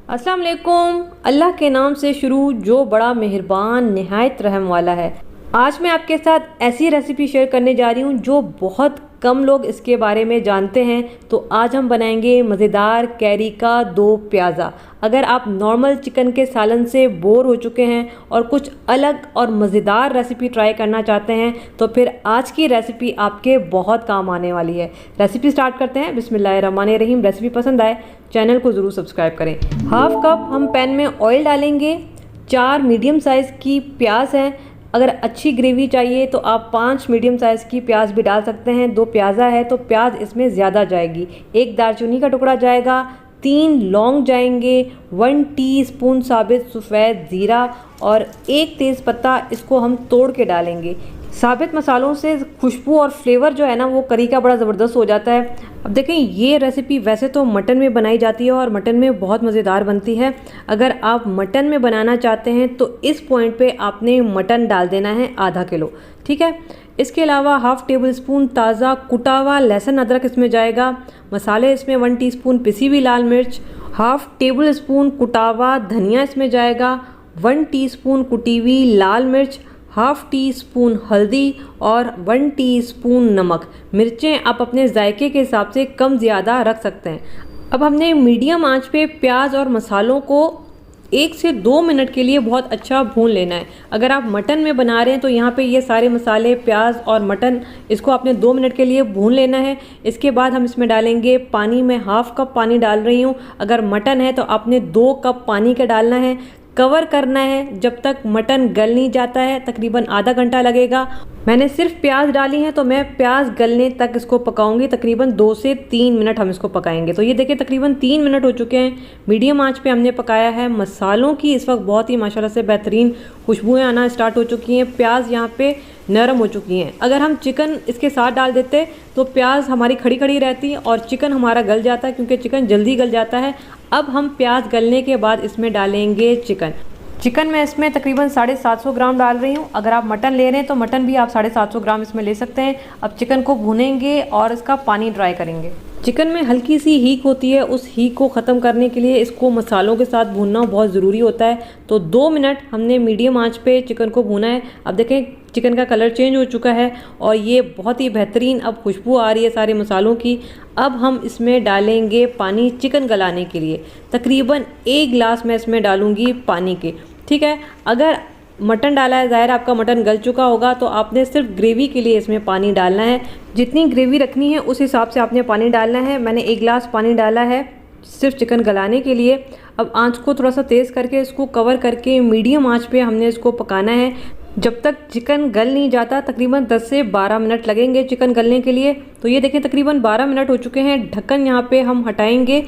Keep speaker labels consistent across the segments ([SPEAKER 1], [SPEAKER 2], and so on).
[SPEAKER 1] अस्सलाम वालेकुम। अल्लाह के नाम से शुरू जो बड़ा मेहरबान निहायत रहम वाला है। आज मैं आपके साथ ऐसी रेसिपी शेयर करने जा रही हूँ जो बहुत कम लोग इसके बारे में जानते हैं। तो आज हम बनाएंगे मज़ेदार कैरी का दो प्याज़ा। अगर आप नॉर्मल चिकन के सालन से बोर हो चुके हैं और कुछ अलग और मज़ेदार रेसिपी ट्राई करना चाहते हैं तो फिर आज की रेसिपी आपके बहुत काम आने वाली है। रेसिपी स्टार्ट करते हैं। बिस्मिल्लाहिर्रहमानिर्रहीम। रेसिपी पसंद आए चैनल को ज़रूर सब्सक्राइब करें। हाफ कप हम पैन में ऑयल डालेंगे। 4 मीडियम साइज़ की प्याज हैं। अगर अच्छी ग्रेवी चाहिए तो आप 5 मीडियम साइज़ की प्याज भी डाल सकते हैं। 2 प्याज़ा है तो प्याज इसमें ज़्यादा जाएगी। 1 दालचीनी का टुकड़ा जाएगा, 3 लौंग जाएंगे, 1 टीस्पून साबित सफ़ेद ज़ीरा और 1 तेज़पत्ता इसको हम तोड़ के डालेंगे। साबित मसालों से खुशबू और फ्लेवर जो है ना वो करी का बड़ा ज़बरदस्त हो जाता है। अब देखें, ये रेसिपी वैसे तो मटन में बनाई जाती है और मटन में बहुत मज़ेदार बनती है। अगर आप मटन में बनाना चाहते हैं तो इस पॉइंट पे आपने मटन डाल देना है आधा किलो, ठीक है। इसके अलावा हाफ़ टेबल स्पून ताज़ा कुटा हुआ लहसुन अदरक इसमें जाएगा। मसाले इसमें 1 टीस्पून पिसी हुई लाल मिर्च, हाफ़ टेबल स्पून कुटा हुआ धनिया इसमें जाएगा, 1 टीस्पून कुटी हुई लाल मिर्च, हाफ़ टी स्पून हल्दी और 1 टीस्पून नमक। मिर्चें आप अपने जायके के हिसाब से कम ज़्यादा रख सकते हैं। अब हमने मीडियम आंच पे प्याज और मसालों को 1 से 2 मिनट के लिए बहुत अच्छा भून लेना है। अगर आप मटन में बना रहे हैं तो यहाँ पे ये सारे मसाले, प्याज और मटन, इसको आपने 2 मिनट के लिए भून लेना है। इसके बाद हम इसमें डालेंगे पानी। मैं हाफ़ कप पानी डाल रही हूँ। अगर मटन है तो आपने 2 कप पानी का डालना है। कवर करना है जब तक मटन गल नहीं जाता है। तकरीबन आधा घंटा लगेगा। मैंने सिर्फ प्याज डाली है तो मैं प्याज गलने तक इसको पकाऊंगी। तकरीबन 2 से 3 मिनट हम इसको पकाएंगे। तो ये देखिए तकरीबन 3 मिनट हो चुके हैं। मीडियम आंच पे हमने पकाया है। मसालों की इस वक्त बहुत ही माशाल्लाह से बेहतरीन खुशबुएं आना स्टार्ट हो चुकी हैं। प्याज यहाँ पे नरम हो चुकी हैं। अगर हम चिकन इसके साथ डाल देते तो प्याज हमारी खड़ी खड़ी रहती और चिकन हमारा गल जाता है, क्योंकि चिकन जल्दी गल जाता है। अब हम प्याज गलने के बाद इसमें डालेंगे चिकन मैं इसमें तकरीबन 750 ग्राम डाल रही हूँ। अगर आप मटन ले रहे हैं तो मटन भी आप 750 ग्राम इसमें ले सकते हैं। अब चिकन को भूनेंगे और इसका पानी ड्राई करेंगे। चिकन में हल्की सी हीक होती है, उस हीक को ख़त्म करने के लिए इसको मसालों के साथ भूनना बहुत ज़रूरी होता है। तो 2 मिनट हमने मीडियम आंच पे चिकन को भूना है। अब देखें चिकन का कलर चेंज हो चुका है और ये बहुत ही बेहतरीन अब खुशबू आ रही है सारे मसालों की। अब हम इसमें डालेंगे पानी चिकन गलाने के लिए। तकरीबन 1 गिलास मैं इसमें डालूँगी पानी के, ठीक है। अगर मटन डाला है, ज़ाहिर आपका मटन गल चुका होगा, तो आपने सिर्फ ग्रेवी के लिए इसमें पानी डालना है। जितनी ग्रेवी रखनी है उस हिसाब से आपने पानी डालना है। मैंने 1 गिलास पानी डाला है सिर्फ चिकन गलाने के लिए। अब आंच को थोड़ा सा तेज़ करके इसको कवर करके मीडियम आंच पे हमने इसको पकाना है जब तक चिकन गल नहीं जाता। तकरीबन 10 से 12 मिनट लगेंगे चिकन गलने के लिए। तो ये देखें तकरीबन 12 मिनट हो चुके हैं। ढक्कन यहाँ पे हम हटाएंगे।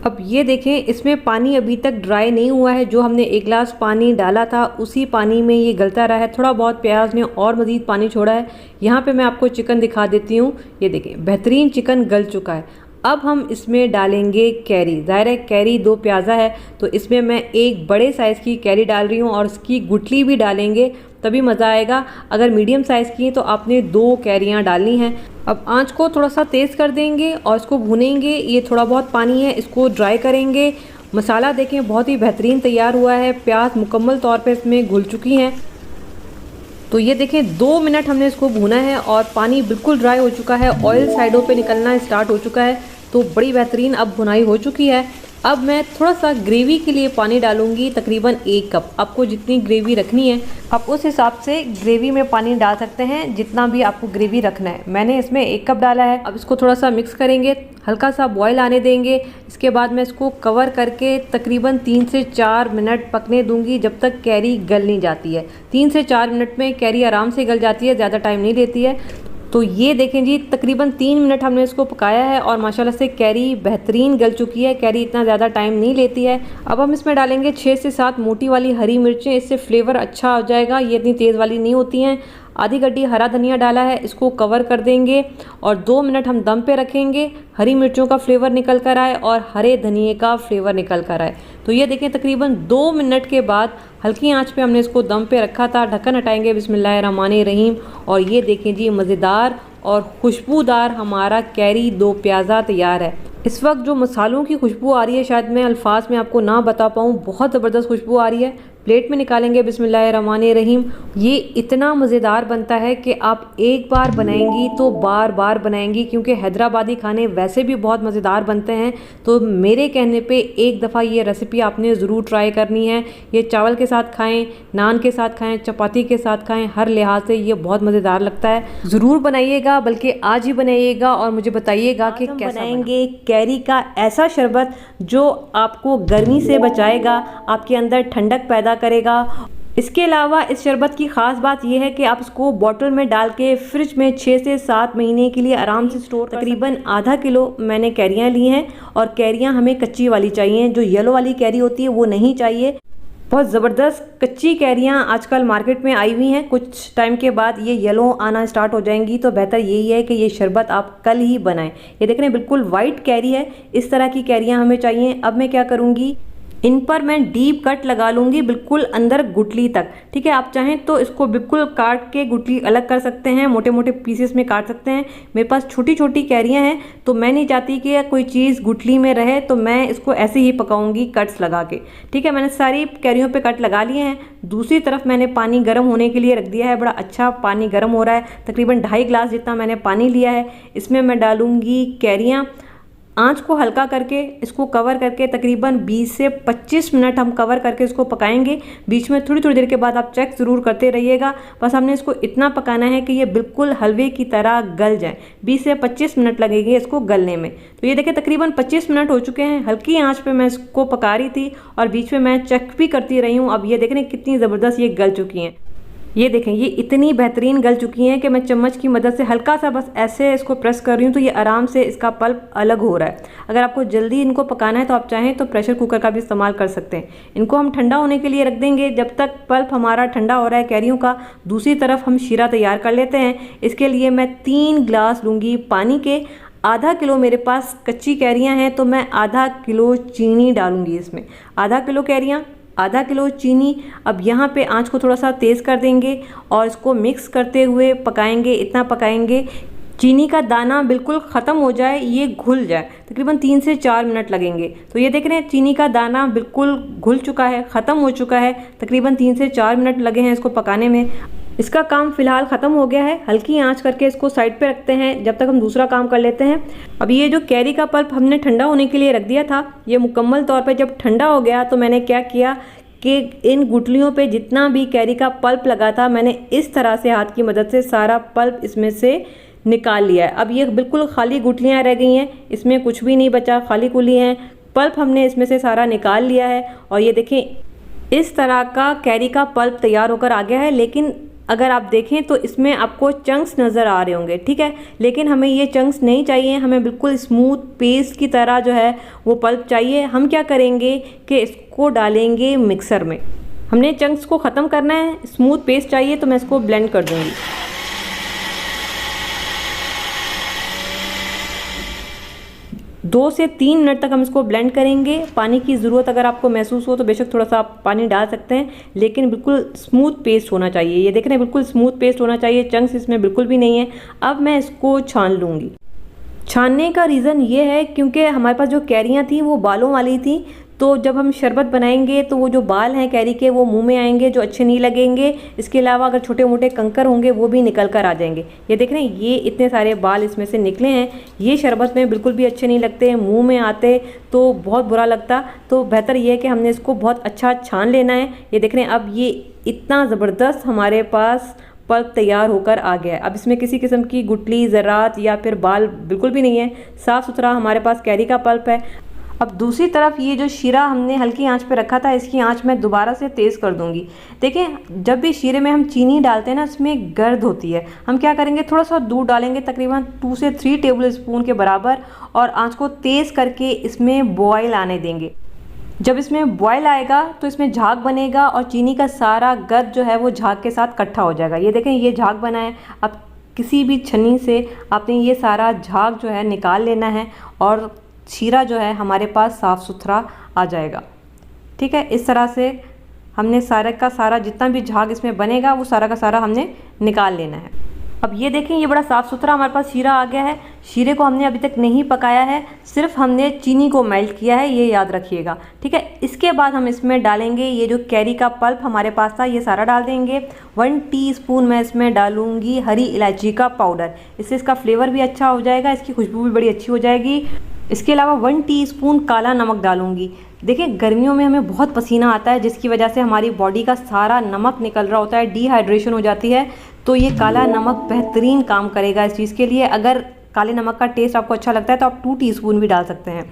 [SPEAKER 1] अब ये देखें इसमें पानी अभी तक ड्राई नहीं हुआ है। जो हमने 1 गिलास पानी डाला था उसी पानी में ये गलता रहा है। थोड़ा बहुत प्याज ने और मज़ीद पानी छोड़ा है। यहाँ पे मैं आपको चिकन दिखा देती हूँ। ये देखें बेहतरीन चिकन गल चुका है। अब हम इसमें डालेंगे कैरी। ज़ाहिर है कैरी 2 प्याज़ा है तो इसमें मैं 1 बड़े साइज़ की कैरी डाल रही हूँ और उसकी गुठली भी डालेंगे तभी मज़ा आएगा। अगर मीडियम साइज़ की तो आपने 2 कैरियाँ डालनी हैं। अब आंच को थोड़ा सा तेज़ कर देंगे और इसको भूनेंगे। ये थोड़ा बहुत पानी है, इसको ड्राई करेंगे। मसाला देखें बहुत ही बेहतरीन तैयार हुआ है। प्याज मुकम्मल तौर पे इसमें घुल चुकी हैं। तो ये देखें 2 मिनट हमने इसको भूना है और पानी बिल्कुल ड्राई हो चुका है। ऑयल साइडों पे निकलना स्टार्ट हो चुका है। तो बड़ी बेहतरीन अब भुनाई हो चुकी है। अब मैं थोड़ा सा ग्रेवी के लिए पानी डालूंगी, तकरीबन 1 कप। आपको जितनी ग्रेवी रखनी है आप उस हिसाब से ग्रेवी में पानी डाल सकते हैं, जितना भी आपको ग्रेवी रखना है। मैंने इसमें 1 कप डाला है। अब इसको थोड़ा सा मिक्स करेंगे, हल्का सा बॉयल आने देंगे। इसके बाद मैं इसको कवर करके तकरीबन 3 से 4 मिनट पकने दूंगी जब तक कैरी गल नहीं जाती है। 3 से 4 मिनट में कैरी आराम से गल जाती है, ज़्यादा टाइम नहीं लेती है। तो ये देखें जी तकरीबन 3 मिनट हमने इसको पकाया है और माशाल्लाह से कैरी बेहतरीन गल चुकी है। कैरी इतना ज़्यादा टाइम नहीं लेती है। अब हम इसमें डालेंगे 6 से 7 मोटी वाली हरी मिर्चें। इससे फ्लेवर अच्छा हो जाएगा। ये इतनी तेज़ वाली नहीं होती हैं। आधी गड्डी हरा धनिया डाला है, इसको कवर कर देंगे और 2 मिनट हम दम पे रखेंगे। हरी मिर्चों का फ्लेवर निकल कर आए और हरे धनिए का फ्लेवर निकल कर आए। तो ये देखें तकरीबन 2 मिनट के बाद हल्की आंच पे हमने इसको दम पे रखा था। ढक्कन हटाएंगे। बिस्मिल्लाहिर्रहमानिर्रहीम। और ये देखें जी मज़ेदार और खुशबूदार हमारा कैरी 2 प्याज़ा तैयार है। इस वक्त जो मसालों की खुशबू आ रही है, शायद मैं अल्फाज में आपको ना बता पाऊँ, बहुत ज़बरदस्त खुशबू आ रही है। प्लेट में निकालेंगे बिस्मिल्लाहिर्रहमानिर्रहीम। ये इतना मज़ेदार बनता है कि आप एक बार बनाएंगी तो बार बार बनाएंगी, क्योंकि हैदराबादी खाने वैसे भी बहुत मज़ेदार बनते हैं। तो मेरे कहने पे एक दफ़ा ये रेसिपी आपने ज़रूर ट्राई करनी है। ये चावल के साथ खाएं, नान के साथ खाएं, चपाती के साथ खाएं, हर लिहाज से ये बहुत मज़ेदार लगता है। ज़रूर बनाइएगा, बल्कि आज ही बनाइएगा और मुझे बताइएगा कि कैसा बनाएंगे कैरी का ऐसा शरबत जो आपको गर्मी से बचाएगा, आपके अंदर ठंडक पैदा करेगा। इसके अलावा इस शरबत की ख़ास बात यह है कि आप इसको बॉटल में डाल के फ्रिज में 6 से 7 महीने के लिए आराम से स्टोर कर। तकरीबन आधा किलो मैंने कैरियाँ ली हैं, और कैरियाँ हमें कच्ची वाली चाहिए, जो येलो वाली कैरी होती है वो नहीं चाहिए। बहुत ज़बरदस्त कच्ची कैरियाँ आजकल मार्केट में आई हुई हैं, कुछ टाइम के बाद ये येलो आना स्टार्ट हो जाएंगी, तो बेहतर यही है कि ये शरबत आप कल ही बनाएं। ये देख रहे हैं बिल्कुल वाइट कैरी है, इस तरह की कैरियाँ हमें चाहिए। अब मैं क्या करूँगी, इन पर मैं डीप कट लगा लूँगी, बिल्कुल अंदर गुठली तक। ठीक है, आप चाहें तो इसको बिल्कुल काट के गुठली अलग कर सकते हैं, मोटे मोटे पीसेस में काट सकते हैं। मेरे पास छोटी छोटी कैरियाँ हैं, तो मैं नहीं चाहती कि कोई चीज़ गुठली में रहे, तो मैं इसको ऐसे ही पकाऊंगी कट्स लगा के। ठीक है, मैंने सारी कैरियों पे कट लगा लिए हैं। दूसरी तरफ मैंने पानी गर्म होने के लिए रख दिया है, बड़ा अच्छा पानी गर्म हो रहा है। तकरीबन 2.5 गिलास जितना मैंने पानी लिया है। इसमें मैं डालूँगी कैरियाँ। आंच को हल्का करके इसको कवर करके तकरीबन 20 से 25 मिनट हम कवर करके इसको पकाएंगे। बीच में थोड़ी थोड़ी देर के बाद आप चेक ज़रूर करते रहिएगा। बस हमने इसको इतना पकाना है कि ये बिल्कुल हलवे की तरह गल जाए। 20 से 25 मिनट लगेंगे इसको गलने में। तो ये देखिए तकरीबन 25 मिनट हो चुके हैं। हल्की आंच पे मैं इसको पका रही थी और बीच में मैं चेक भी करती रही हूँ। अब ये देख रहे हैं कितनी ज़बरदस्त ये गल चुकी हैं। ये देखें, ये इतनी बेहतरीन गल चुकी हैं कि मैं चम्मच की मदद से हल्का सा बस ऐसे इसको प्रेस कर रही हूँ, तो ये आराम से इसका पल्प अलग हो रहा है। अगर आपको जल्दी इनको पकाना है तो आप चाहें तो प्रेशर कुकर का भी इस्तेमाल कर सकते हैं। इनको हम ठंडा होने के लिए रख देंगे। जब तक पल्प हमारा ठंडा हो रहा है कैरियों का, दूसरी तरफ हम शीरा तैयार कर लेते हैं। इसके लिए मैं 3 गिलास लूँगी पानी के। आधा किलो मेरे पास कच्ची कैरियाँ हैं, तो मैं आधा किलो चीनी डालूँगी इसमें। आधा किलो कैरियाँ, आधा किलो चीनी। अब यहाँ पे आंच को थोड़ा सा तेज़ कर देंगे और इसको मिक्स करते हुए पकाएंगे। इतना पकाएंगे चीनी का दाना बिल्कुल ख़त्म हो जाए, ये घुल जाए। तकरीबन 3 से 4 मिनट लगेंगे। तो ये देख रहे हैं चीनी का दाना बिल्कुल घुल चुका है, ख़त्म हो चुका है। तकरीबन 3 से 4 मिनट लगे हैं इसको पकाने में। इसका काम फ़िलहाल ख़त्म हो गया है। हल्की आंच करके इसको साइड पे रखते हैं जब तक हम दूसरा काम कर लेते हैं। अब ये जो कैरी का पल्प हमने ठंडा होने के लिए रख दिया था, ये मुकम्मल तौर पे जब ठंडा हो गया तो मैंने क्या किया कि इन गुठलियों पे जितना भी कैरी का पल्प लगा था, मैंने इस तरह से हाथ की मदद से सारा पल्प इसमें से निकाल लिया है। अब ये बिल्कुल खाली गुठलियाँ रह गई हैं, इसमें कुछ भी नहीं बचा, खाली खुली हैं। पल्प हमने इसमें से सारा निकाल लिया है और ये देखें इस तरह का कैरी का पल्प तैयार होकर आ गया है। लेकिन अगर आप देखें तो इसमें आपको चंक्स नज़र आ रहे होंगे, ठीक है, लेकिन हमें ये चंक्स नहीं चाहिए। हमें बिल्कुल स्मूथ पेस्ट की तरह जो है वो पल्प चाहिए। हम क्या करेंगे कि इसको डालेंगे मिक्सर में। हमने चंक्स को ख़त्म करना है, स्मूथ पेस्ट चाहिए, तो मैं इसको ब्लेंड कर दूँगी। 2 से 3 मिनट तक हम इसको ब्लेंड करेंगे। पानी की ज़रूरत अगर आपको महसूस हो तो बेशक थोड़ा सा आप पानी डाल सकते हैं, लेकिन बिल्कुल स्मूथ पेस्ट होना चाहिए। ये देख रहे हैं बिल्कुल स्मूथ पेस्ट होना चाहिए, चंक्स इसमें बिल्कुल भी नहीं है। अब मैं इसको छान लूँगी। छानने का रीज़न ये है क्योंकि हमारे पास जो कैरियाँ थी वो बालों वाली थी, तो जब हम शरबत बनाएंगे तो वो जो बाल हैं कैरी के वो मुंह में आएंगे, जो अच्छे नहीं लगेंगे। इसके अलावा अगर छोटे मोटे कंकर होंगे वो भी निकल कर आ जाएंगे। ये देख रहे हैं, ये इतने सारे बाल इसमें से निकले हैं। ये शरबत में बिल्कुल भी अच्छे नहीं लगते, मुंह में आते तो बहुत बुरा लगता। तो बेहतर ये है कि हमने इसको बहुत अच्छा छान लेना है। ये देख रहे हैं, अब ये इतना ज़बरदस्त हमारे पास पल्प तैयार होकर आ गया है। अब इसमें किसी किस्म की गुठली, ज़रात या फिर बाल बिल्कुल भी नहीं है। साफ़ सुथरा हमारे पास कैरी का पल्प है। अब दूसरी तरफ ये जो शीरा हमने हल्की आंच पे रखा था, इसकी आंच मैं दोबारा से तेज़ कर दूंगी। देखें, जब भी शीरे में हम चीनी डालते हैं ना, इसमें गर्द होती है। हम क्या करेंगे, थोड़ा सा दूध डालेंगे, तकरीबन 2 से 3 टेबल स्पून के बराबर, और आंच को तेज़ करके इसमें बॉयल आने देंगे। जब इसमें बॉयल आएगा तो इसमें झाग बनेगा और चीनी का सारा गर्द जो है वो झाग के साथ इकट्ठा हो जाएगा। ये देखें, ये झाग बना है। अब किसी भी छन्नी से आपने ये सारा झाग जो है निकाल लेना है और शीरा जो है हमारे पास साफ़ सुथरा आ जाएगा। ठीक है, इस तरह से हमने सारा का सारा जितना भी झाग इसमें बनेगा वो सारा का सारा हमने निकाल लेना है। अब ये देखें, ये बड़ा साफ़ सुथरा हमारे पास शीरा आ गया है। शीरे को हमने अभी तक नहीं पकाया है, सिर्फ हमने चीनी को मेल्ट किया है, ये याद रखिएगा, ठीक है। इसके बाद हम इसमें डालेंगे ये जो कैरी का पल्प हमारे पास था, ये सारा डाल देंगे। 1 टीस्पून मैं इसमें डालूंगी हरी इलायची का पाउडर, इससे इसका फ्लेवर भी अच्छा हो जाएगा, इसकी खुशबू भी बड़ी अच्छी हो जाएगी। इसके अलावा 1 टीस्पून काला नमक डालूंगी। देखिए, गर्मियों में हमें बहुत पसीना आता है, जिसकी वजह से हमारी बॉडी का सारा नमक निकल रहा होता है, डिहाइड्रेशन हो जाती है, तो ये काला नमक बेहतरीन काम करेगा इस चीज़ के लिए। अगर काले नमक का टेस्ट आपको अच्छा लगता है तो आप 2 टीस्पून भी डाल सकते हैं।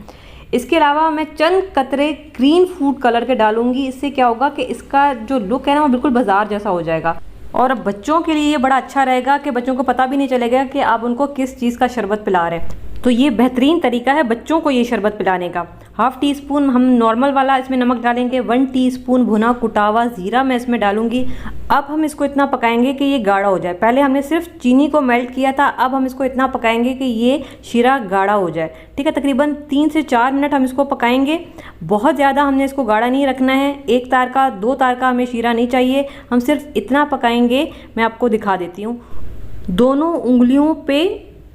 [SPEAKER 1] इसके अलावा मैं चंद कतरे ग्रीन फूड कलर के डालूंगी। इससे क्या होगा कि इसका जो लुक है ना, वो बिल्कुल बाजार जैसा हो जाएगा। और बच्चों के लिए ये बड़ा अच्छा रहेगा कि बच्चों को पता भी नहीं चलेगा कि आप उनको किस चीज़ का शरबत पिला रहे हैं। तो ये बेहतरीन तरीका है बच्चों को ये शरबत पिलाने का। 1/2 टीस्पून हम नॉर्मल वाला इसमें नमक डालेंगे। 1 टीस्पून भुना कुटावा ज़ीरा मैं इसमें डालूंगी। अब हम इसको इतना पकाएंगे कि ये गाढ़ा हो जाए। पहले हमने सिर्फ चीनी को मेल्ट किया था, अब हम इसको इतना पकाएंगे कि ये शीरा गाढ़ा हो जाए, ठीक है। तकरीबन 3 से 4 मिनट हम इसको पकाएंगे। बहुत ज़्यादा हमने इसको गाढ़ा नहीं रखना है, 1 तार का 2 तार का हमें शीरा नहीं चाहिए, हम सिर्फ इतना पकाएंगे। मैं आपको दिखा देती हूँ। दोनों उंगलियों पे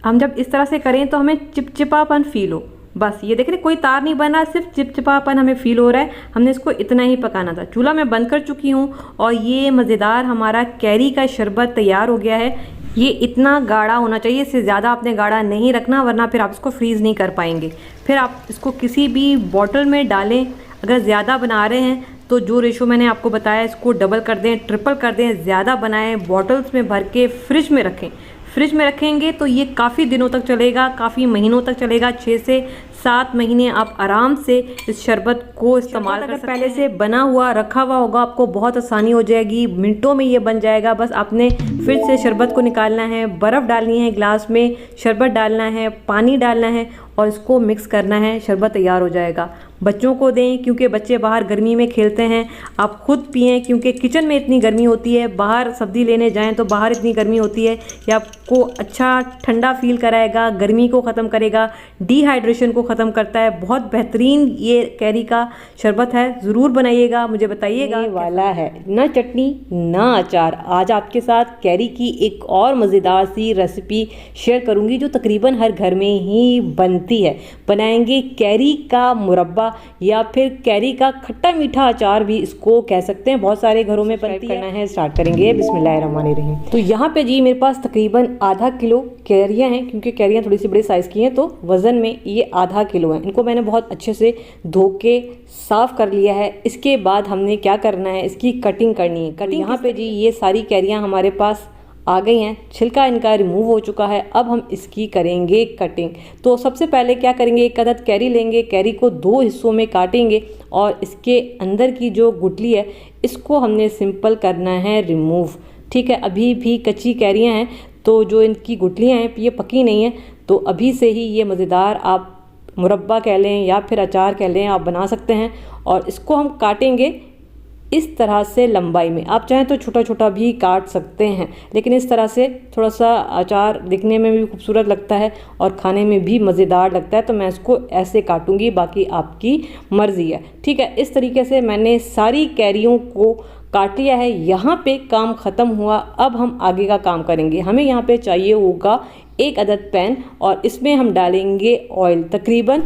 [SPEAKER 1] हम जब इस तरह से करें तो हमें चिपचिपापन फील हो, बस ये देख रहे, कोई तार नहीं बना, सिर्फ चिपचिपापन हमें फील हो रहा है। हमने इसको इतना ही पकाना था। चूल्हा मैं बंद कर चुकी हूँ और ये मज़ेदार हमारा कैरी का शरबत तैयार हो गया है। ये इतना गाढ़ा होना चाहिए, इससे ज़्यादा आपने गाढ़ा नहीं रखना, वरना फिर आप इसको फ्रीज़ नहीं कर पाएंगे। फिर आप इसको किसी भी बॉटल में डालें। अगर ज़्यादा बना रहे हैं तो जो रेशो मैंने आपको बताया इसको डबल कर दें, ट्रिपल कर दें, ज़्यादा बनाएं, बॉटल्स में भर के फ्रिज में रखें। फ्रिज में रखेंगे तो ये काफ़ी दिनों तक चलेगा, काफ़ी महीनों तक चलेगा। 6 से 7 महीने आप आराम से इस शरबत को इस्तेमाल कर सकते हैं। पहले से बना हुआ रखा हुआ होगा, आपको बहुत आसानी हो जाएगी, मिनटों में ये बन जाएगा। बस आपने फ्रिज से शरबत को निकालना है, बर्फ़ डालनी है, गिलास में शरबत डालना है, पानी डालना है और इसको मिक्स करना है, शरबत तैयार हो जाएगा। बच्चों को दें क्योंकि बच्चे बाहर गर्मी में खेलते हैं। आप खुद पिएं क्योंकि किचन में इतनी गर्मी होती है, बाहर सब्ज़ी लेने जाएं तो बाहर इतनी गर्मी होती है। ये आपको अच्छा ठंडा फील कराएगा, गर्मी को ख़त्म करेगा, डिहाइड्रेशन को ख़त्म करता है। बहुत बेहतरीन ये कैरी का शरबत है, ज़रूर बनाइएगा, मुझे बताइएगा। वाला है ना चटनी ना अचार। आज आपके साथ कैरी की एक और मज़ेदार सी रेसिपी शेयर करूँगी जो तकरीबन हर घर में ही बनती है। बनाएंगे कैरी का मुरब्बा या फिर कैरी का खट्टा मीठा अचार भी इसको कह सकते हैं। बहुत सारे घरों में बनती है। स्टार्ट करेंगे, बिस्मिल्लाहिर्रहमानिर्रहीम। तो यहाँ पे जी मेरे पास तकरीबन आधा किलो कैरियाँ हैं, क्योंकि कैरियाँ थोड़ी सी बड़े साइज़ की हैं तो वज़न में ये आधा किलो है। इनको मैंने बहुत अच्छे से धो के साफ़ कर लिया है। इसके बाद हमने क्या करना है, इसकी कटिंग करनी है। कटिंग यहाँ पे जी ये सारी कैरियाँ हमारे पास आ गई हैं, छिलका इनका रिमूव हो चुका है। अब हम इसकी करेंगे कटिंग। तो सबसे पहले क्या करेंगे, एक अदद कैरी लेंगे, कैरी को 2 हिस्सों में काटेंगे और इसके अंदर की जो गुठली है इसको हमने सिंपल करना है रिमूव, ठीक है। अभी भी कच्ची कैरियाँ हैं तो जो इनकी गुठलियाँ हैं ये पकी नहीं है, तो अभी से ही ये मज़ेदार आप मुरब्बा कह लें या फिर अचार कह लें, आप बना सकते हैं। और इसको हम काटेंगे इस तरह से लंबाई में। आप चाहें तो छोटा छोटा भी काट सकते हैं, लेकिन इस तरह से थोड़ा सा अचार दिखने में भी खूबसूरत लगता है और खाने में भी मज़ेदार लगता है। तो मैं इसको ऐसे काटूंगी, बाकी आपकी मर्ज़ी है, ठीक है। इस तरीके से मैंने सारी कैरियों को काट लिया है। यहाँ पे काम ख़त्म हुआ। अब हम आगे का काम करेंगे। हमें यहाँ पे चाहिए होगा 1 अदद पैन और इसमें हम डालेंगे ऑयल। तकरीबन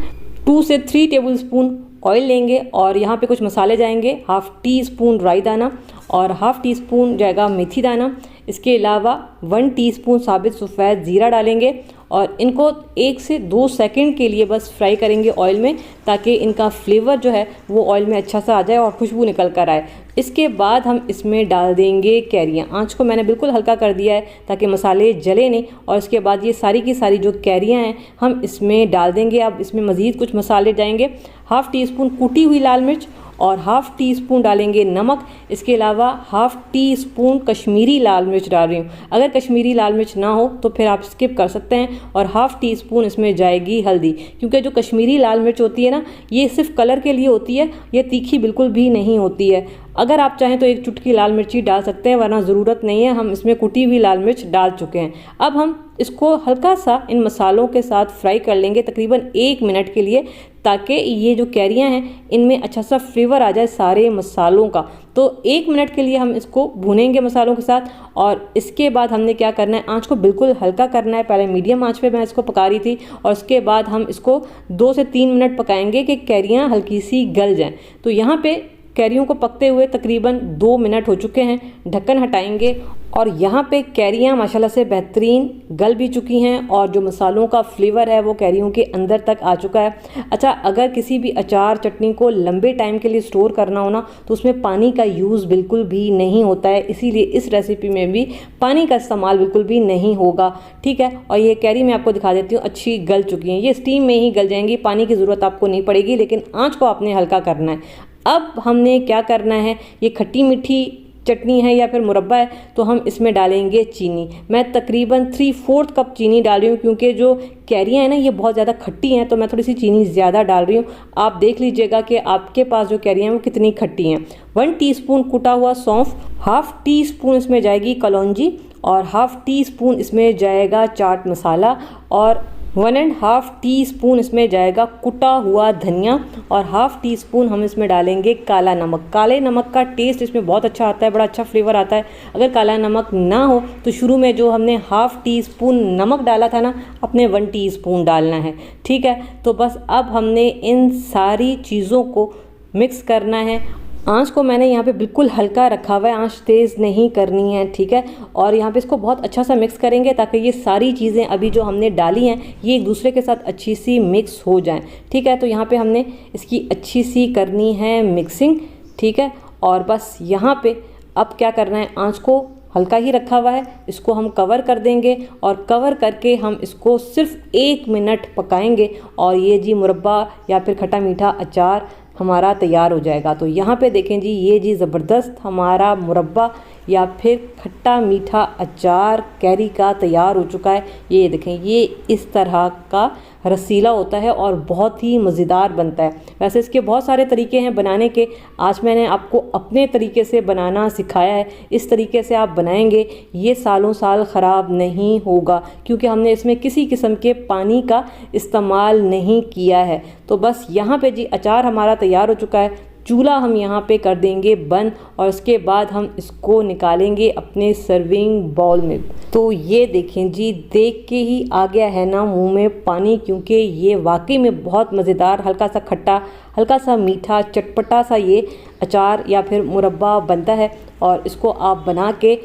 [SPEAKER 1] 2 से 3 टेबलस्पून ऑयल लेंगे और यहाँ पे कुछ मसाले जाएंगे। 1/2 टीस्पून राई दाना और 1/2 टीस्पून जाएगा मेथी दाना। इसके अलावा 1 टीस्पून साबित सफ़ेद ज़ीरा डालेंगे और इनको 1 से 2 सेकंड के लिए बस फ्राई करेंगे ऑयल में, ताकि इनका फ्लेवर जो है वो ऑयल में अच्छा सा आ जाए और खुशबू निकल कर आए। इसके बाद हम इसमें डाल देंगे कैरियाँ। आंच को मैंने बिल्कुल हल्का कर दिया है ताकि मसाले जले नहीं। और इसके बाद ये सारी की सारी जो कैरियाँ हैं हम इसमें डाल देंगे। अब इसमें मज़ीद कुछ मसाले जाएंगे। 1/2 टीस्पून कुटी हुई लाल मिर्च और 1/2 टीस्पून डालेंगे नमक। इसके अलावा 1/2 टीस्पून कश्मीरी लाल मिर्च डाल रही हूँ। अगर कश्मीरी लाल मिर्च ना हो तो फिर आप स्किप कर सकते हैं। और 1/2 टीस्पून इसमें जाएगी हल्दी, क्योंकि जो कश्मीरी लाल मिर्च होती है ना, ये सिर्फ कलर के लिए होती है, ये तीखी बिल्कुल भी नहीं होती है। अगर आप चाहें तो 1 चुटकी लाल मिर्ची डाल सकते हैं, वरना ज़रूरत नहीं है, हम इसमें कुटी हुई लाल मिर्च डाल चुके हैं। अब हम इसको हल्का सा इन मसालों के साथ फ्राई कर लेंगे, तकरीबन 1 मिनट के लिए, ताकि ये जो कैरियाँ हैं इनमें अच्छा सा फ्लेवर आ जाए सारे मसालों का। तो 1 मिनट के लिए हम इसको भूनेंगे मसालों के साथ, और इसके बाद हमने क्या करना है, आँच को बिल्कुल हल्का करना है। पहले मीडियम आँच पे मैं इसको पका रही थी, और उसके बाद हम इसको 2 से 3 मिनट पकाएंगे कि कैरियाँ हल्की सी गल जाएँ। तो यहाँ पे कैरियों को पकते हुए तकरीबन 2 मिनट हो चुके हैं। ढक्कन हटाएंगे, और यहाँ पे कैरियाँ माशाल्लाह से बेहतरीन गल भी चुकी हैं, और जो मसालों का फ्लेवर है वो कैरियों के अंदर तक आ चुका है। अच्छा, अगर किसी भी अचार चटनी को लंबे टाइम के लिए स्टोर करना हो ना, तो उसमें पानी का यूज़ बिल्कुल भी नहीं होता है, इसीलिए इस रेसिपी में भी पानी का इस्तेमाल बिल्कुल भी नहीं होगा। ठीक है, और ये कैरी मैं आपको दिखा देती हूँ, अच्छी गल चुकी हैं, ये स्टीम में ही गल जाएंगी, पानी की ज़रूरत आपको नहीं पड़ेगी, लेकिन आँच को आपने हल्का करना है। अब हमने क्या करना है, ये खट्टी मीठी चटनी है या फिर मुरब्बा है, तो हम इसमें डालेंगे चीनी। मैं तकरीबन 3/4 कप चीनी डाल रही हूँ, क्योंकि जो कैरियाँ हैं ना ये बहुत ज़्यादा खट्टी हैं, तो मैं थोड़ी सी चीनी ज़्यादा डाल रही हूँ। आप देख लीजिएगा कि आपके पास जो कैरियाँ हैं वो कितनी खट्टी हैं। 1 टीस्पून कुटा हुआ सौंफ, 1/2 टीस्पून इसमें जाएगी कलौंजी, और 1/2 टीस्पून इसमें जाएगा चाट मसाला, और 1.5 टीस्पून इसमें जाएगा कुटा हुआ धनिया, और 1/2 टीस्पून हम इसमें डालेंगे काला नमक। काले नमक का टेस्ट इसमें बहुत अच्छा आता है, बड़ा अच्छा फ्लेवर आता है। अगर काला नमक ना हो तो शुरू में जो हमने 1/2 टीस्पून नमक डाला था ना, अपने 1 टीस्पून डालना है। ठीक है, तो बस अब हमने इन सारी चीज़ों को मिक्स करना है। आँच को मैंने यहाँ पे बिल्कुल हल्का रखा हुआ है, आँच तेज़ नहीं करनी है। ठीक है, और यहाँ पे इसको बहुत अच्छा सा मिक्स करेंगे ताकि ये सारी चीज़ें अभी जो हमने डाली हैं ये एक दूसरे के साथ अच्छी सी मिक्स हो जाएं। ठीक है, तो यहाँ पे हमने इसकी अच्छी सी करनी है मिक्सिंग। ठीक है, और बस यहाँ पे अब क्या करना है, आँच को हल्का ही रखा हुआ है, इसको हम कवर कर देंगे, और कवर करके हम इसको सिर्फ 1 मिनट पकाएंगे, और ये जी मुरब्बा या फिर खट्टा मीठा अचार हमारा तैयार हो जाएगा। तो यहाँ पे देखें जी, ये जी ज़बरदस्त हमारा मुरब्बा या फिर खट्टा मीठा अचार कैरी का तैयार हो चुका है। ये देखें, ये इस तरह का रसीला होता है और बहुत ही मज़ेदार बनता है। वैसे इसके बहुत सारे तरीके हैं बनाने के, आज मैंने आपको अपने तरीके से बनाना सिखाया है। इस तरीके से आप बनाएंगे ये सालों साल ख़राब नहीं होगा, क्योंकि हमने इसमें किसी किस्म के पानी का इस्तेमाल नहीं किया है। तो बस यहाँ पे जी अचार हमारा तैयार हो चुका है। चूल्हा हम यहाँ पे कर देंगे बंद, और उसके बाद हम इसको निकालेंगे अपने सर्विंग बाउल में। तो ये देखें जी, देख के ही आ गया है ना मुंह में पानी, क्योंकि ये वाकई में बहुत मज़ेदार, हल्का सा खट्टा, हल्का सा मीठा, चटपटा सा ये अचार या फिर मुरब्बा बनता है। और इसको आप बना के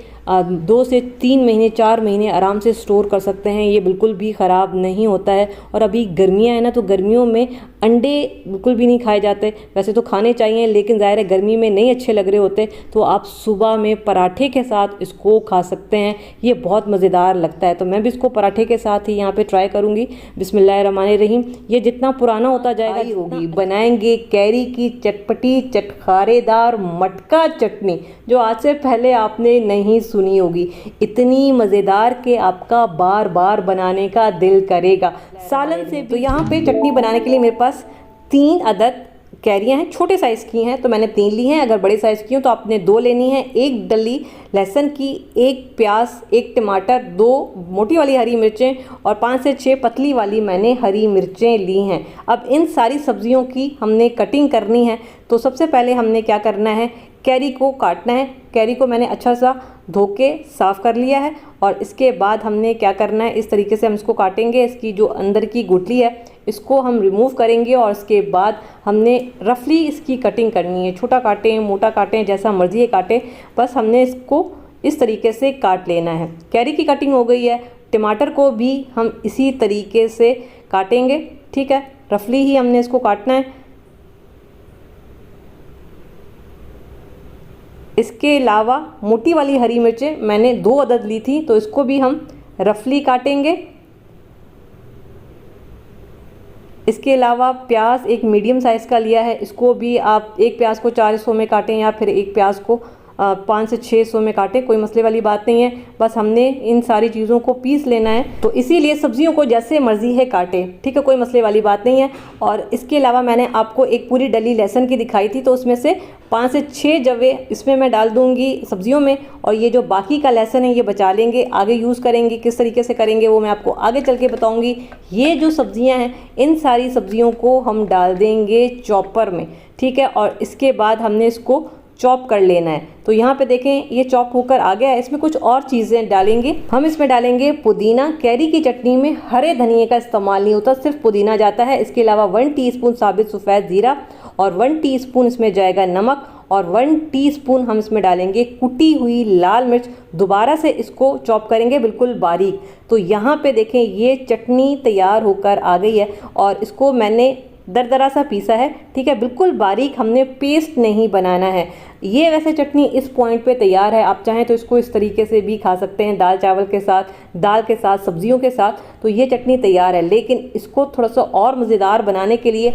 [SPEAKER 1] 2 से 3 महीने 4 महीने आराम से स्टोर कर सकते हैं, ये बिल्कुल भी ख़राब नहीं होता है। और अभी गर्मियाँ हैं ना, तो गर्मियों में अंडे बिल्कुल भी नहीं खाए जाते, वैसे तो खाने चाहिए, लेकिन ज़ाहिर है गर्मी में नहीं अच्छे लग रहे होते, तो आप सुबह में पराठे के साथ इसको खा सकते हैं, ये बहुत मज़ेदार लगता है। तो मैं भी इसको पराठे के साथ ही यहाँ पे ट्राई करूँगी। बिस्मिल्लाहिर्रहमानिर्रहीम। ये जितना पुराना होता जाएगा होगी। बनाएंगे कैरी की चटपटी चटखारेदार मटका चटनी, जो आज से पहले आपने नहीं सुनी होगी। इतनी मज़ेदार कि आपका बार बार बनाने का दिल करेगा। सालन से तो यहाँ पे चटनी बनाने के लिए मेरे पास 3 अदद कैरियाँ हैं, छोटे साइज़ की हैं तो मैंने 3 ली हैं। अगर बड़े साइज़ की हो तो आपने 2 लेनी है। 1 डली लहसुन की, 1 प्याज, 1 टमाटर, 2 मोटी वाली हरी मिर्चें और 5 से 6 पतली वाली मैंने हरी मिर्चें ली हैं। अब इन सारी सब्जियों की हमने कटिंग करनी है। तो सबसे पहले हमने क्या करना है, कैरी को काटना है। कैरी को मैंने अच्छा सा धो के साफ़ कर लिया है, और इसके बाद हमने क्या करना है, इस तरीके से हम इसको काटेंगे। इसकी जो अंदर की गुठली है इसको हम रिमूव करेंगे, और इसके बाद हमने रफली इसकी कटिंग करनी है। छोटा काटें, मोटा काटें, जैसा मर्जी है काटें, बस हमने इसको इस तरीके से काट लेना है। कैरी की कटिंग हो गई है। टमाटर को भी हम इसी तरीके से काटेंगे। ठीक है, रफली ही हमने इसको काटना है। इसके अलावा मोटी वाली हरी मिर्चें मैंने 2 अदद ली थी, तो इसको भी हम रफली काटेंगे। इसके अलावा प्याज एक मीडियम साइज़ का लिया है, इसको भी आप एक प्याज को 4 हिस्सों में काटें या फिर एक प्याज को 500 से 600 में काटें, कोई मसले वाली बात नहीं है। बस हमने इन सारी चीज़ों को पीस लेना है, तो इसीलिए सब्जियों को जैसे मर्जी है काटें, ठीक है, कोई मसले वाली बात नहीं है। और इसके अलावा मैंने आपको एक पूरी डली लहसुन की दिखाई थी, तो उसमें से 5 से 6 जवे इसमें मैं डाल दूंगी सब्जियों में, और ये जो बाकी का लहसुन है ये बचा लेंगे, आगे यूज़ करेंगे। किस तरीके से करेंगे वो मैं आपको आगे चल के बताऊंगी। ये जो सब्जियां हैं इन सारी सब्जियों को हम डाल देंगे चॉपर में, ठीक है, और इसके बाद हमने इसको चॉप कर लेना है। तो यहाँ पे देखें ये चॉप होकर आ गया है। इसमें कुछ और चीज़ें डालेंगे हम, इसमें डालेंगे पुदीना। कैरी की चटनी में हरे धनिए का इस्तेमाल नहीं होता, सिर्फ पुदीना जाता है। इसके अलावा 1 टीस्पून साबित सफ़ेद ज़ीरा और 1 टीस्पून इसमें जाएगा नमक, और 1 टीस्पून हम इसमें डालेंगे कुटी हुई लाल मिर्च। दोबारा से इसको चॉप करेंगे बिल्कुल बारीक। तो यहाँ पे देखें ये चटनी तैयार होकर आ गई है, और इसको मैंने दरदरा सा पीसा है, ठीक है, बिल्कुल बारीक, हमने पेस्ट नहीं बनाना है। ये वैसे चटनी इस पॉइंट पे तैयार है। आप चाहें तो इसको इस तरीके से भी खा सकते हैं, दाल चावल के साथ, दाल के साथ, सब्जियों के साथ, तो ये चटनी तैयार है। लेकिन इसको थोड़ा सा और मज़ेदार बनाने के लिए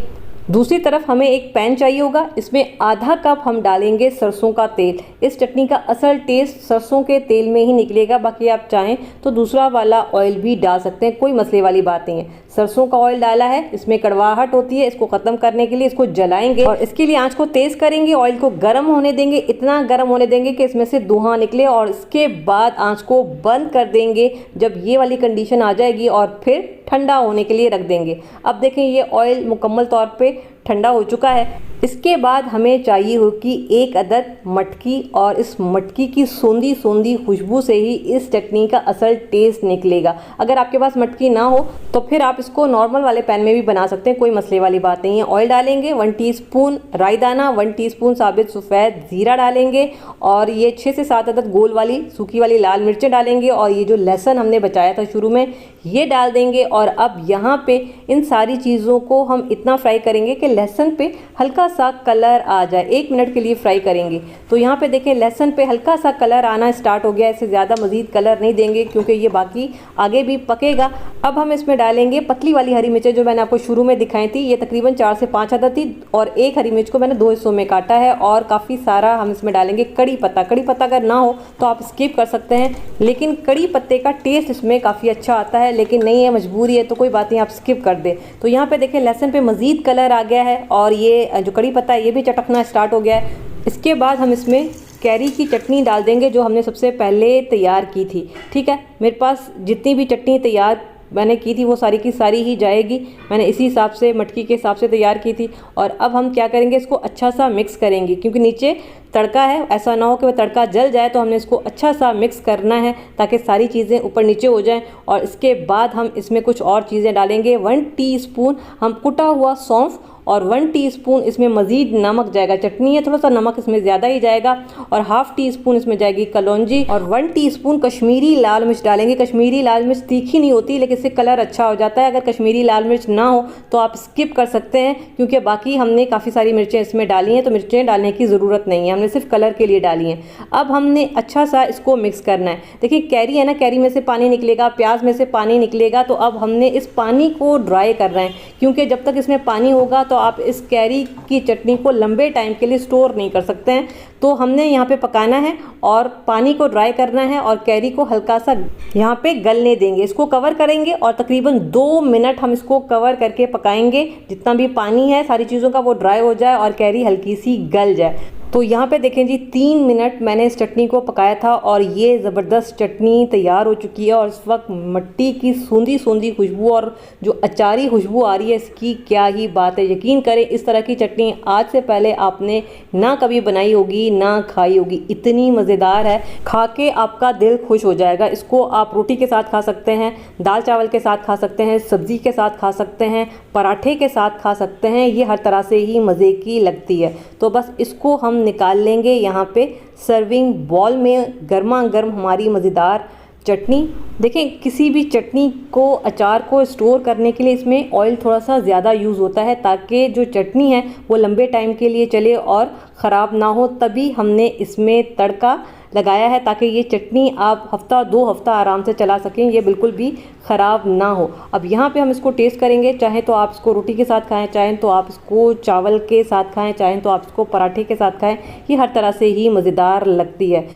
[SPEAKER 1] दूसरी तरफ हमें एक पैन चाहिए होगा। इसमें आधा कप हम डालेंगे सरसों का तेल। इस चटनी का असल टेस्ट सरसों के तेल में ही निकलेगा, बाकी आप चाहें तो दूसरा वाला ऑयल भी डाल सकते हैं, कोई मसले वाली बात नहीं है। सरसों का ऑयल डाला है, इसमें कड़वाहट होती है, इसको ख़त्म करने के लिए इसको जलाएंगे, और इसके लिए आंच को तेज़ करेंगे, ऑयल को गर्म होने देंगे, इतना गर्म होने देंगे कि इसमें से धुआं निकले, और इसके बाद आंच को बंद कर देंगे जब ये वाली कंडीशन आ जाएगी, और फिर ठंडा होने के लिए रख देंगे। अब देखें ये ऑयल मुकम्मल तौर पे ठंडा हो चुका है। इसके बाद हमें चाहिए होगी 1 अदद मटकी, और इस मटकी की सोंधी सोंधी खुशबू से ही इस चटनी का असल टेस्ट निकलेगा। अगर आपके पास मटकी ना हो तो फिर आप इसको नॉर्मल वाले पैन में भी बना सकते हैं, कोई मसले वाली बात नहीं है। ऑयल डालेंगे, 1 टीस्पून राई दाना, 1 टीस्पून साबित सफ़ेद ज़ीरा डालेंगे, और ये 6 से 7 अदद गोल वाली सूखी वाली लाल मिर्चें डालेंगे, और ये जो लहसुन हमने बचाया था शुरू में ये डाल देंगे। और अब यहाँ पे इन सारी चीज़ों को हम इतना फ्राई करेंगे कि लहसुन पे हल्का सा कलर आ जाए। 1 मिनट के लिए फ्राई करेंगे। तो यहाँ पे देखें लहसुन पे हल्का सा कलर आना स्टार्ट हो गया। इससे ज़्यादा मज़ीद कलर नहीं देंगे क्योंकि ये बाकी आगे भी पकेगा। अब हम इसमें डालेंगे पतली वाली हरी मिर्चें जो मैंने आपको शुरू में दिखाई थी। ये तकरीबन 4 से 5 अदद थी, और एक हरी मिर्च को मैंने 2 हिस्सों में काटा है। और काफ़ी सारा हम इसमें डालेंगे कड़ी पत्ता। कड़ी पत्ता अगर ना हो तो आप स्किप कर सकते हैं, लेकिन कड़ी पत्ते का टेस्ट इसमें काफ़ी अच्छा आता है, लेकिन नहीं है, मजबूरी है तो कोई बात नहीं, आप स्किप कर दें। तो यहाँ पे देखें लहसुन पे मज़ीद कलर आ गया है, और ये जो कड़ी पत्ता है ये भी चटकना स्टार्ट हो गया है। इसके बाद हम इसमें कैरी की चटनी डाल देंगे जो हमने सबसे पहले तैयार की थी। ठीक है, मेरे पास जितनी भी चटनी तैयार मैंने की थी वो सारी की सारी ही जाएगी। मैंने इसी हिसाब से मटकी के हिसाब से तैयार की थी। और अब हम क्या करेंगे, इसको अच्छा सा मिक्स करेंगे क्योंकि नीचे तड़का है, ऐसा ना हो कि वह तड़का जल जाए। तो हमने इसको अच्छा सा मिक्स करना है ताकि सारी चीज़ें ऊपर नीचे हो जाएं। और इसके बाद हम इसमें कुछ और चीज़ें डालेंगे। 1 टीस्पून हम कुटा हुआ सौंफ, और 1 टीस्पून इसमें मज़ीद नमक जाएगा। चटनी है, थोड़ा सा नमक इसमें ज़्यादा ही जाएगा। और ½ टीस्पून इसमें जाएगी कलौंजी, और 1 टीस्पून कश्मीरी लाल मिर्च डालेंगे। कश्मीरी लाल मिर्च तीखी नहीं होती, लेकिन इससे कलर अच्छा हो जाता है। अगर कश्मीरी लाल मिर्च ना हो तो आप स्किप कर सकते हैं, क्योंकि बाकी हमने काफ़ी सारी मिर्चें इसमें डाली हैं, तो मिर्चें डालने की ज़रूरत नहीं है, हमने सिर्फ कलर के लिए डाली हैं। अब हमने अच्छा सा इसको मिक्स करना है। देखिए कैरी है ना, कैरी में से पानी निकलेगा, प्याज में से पानी निकलेगा। तो अब हमने इस पानी को ड्राई करना है, क्योंकि जब तक इसमें पानी होगा तो आप इस कैरी की चटनी को लंबे टाइम के लिए स्टोर नहीं कर सकते हैं। तो हमने यहाँ पे पकाना है और पानी को ड्राई करना है, और कैरी को हल्का सा यहाँ पे गलने देंगे। इसको कवर करेंगे और तकरीबन 2 मिनट हम इसको कवर करके पकाएंगे। जितना भी पानी है सारी चीज़ों का वो ड्राई हो जाए और कैरी हल्की सी गल जाए। तो यहाँ पे देखें जी 3 मिनट मैंने इस चटनी को पकाया था, और ये ज़बरदस्त चटनी तैयार हो चुकी है। और इस वक्त मिट्टी की सूंधी सूंधी खुशबू और जो अचारी खुशबू आ रही है, इसकी क्या ही बात है। यकीन करें इस तरह की चटनी आज से पहले आपने ना कभी बनाई होगी ना खाई होगी। इतनी मज़ेदार है, खा के आपका दिल खुश हो जाएगा। इसको आप रोटी के साथ खा सकते हैं, दाल चावल के साथ खा सकते हैं, सब्ज़ी के साथ खा सकते हैं, पराठे के साथ खा सकते हैं। ये हर तरह से ही मज़े की लगती है। तो बस इसको हम निकाल लेंगे यहाँ पे सर्विंग बॉल में। गर्मा गर्म हमारी मज़ेदार चटनी, देखें किसी भी चटनी को, अचार को स्टोर करने के लिए इसमें ऑयल थोड़ा सा ज़्यादा यूज़ होता है ताकि जो चटनी है वो लंबे टाइम के लिए चले और ख़राब ना हो। तभी हमने इसमें तड़का लगाया है ताकि ये चटनी आप हफ्ता 2 हफ्ता आराम से चला सकें, ये बिल्कुल भी ख़राब ना हो। अब यहाँ पे हम इसको टेस्ट करेंगे, चाहे तो आप इसको रोटी के साथ खाएं, चाहें तो आप इसको चावल के साथ खाएं, चाहें तो आप इसको पराठे के साथ खाएं, ये हर तरह से ही मज़ेदार लगती है।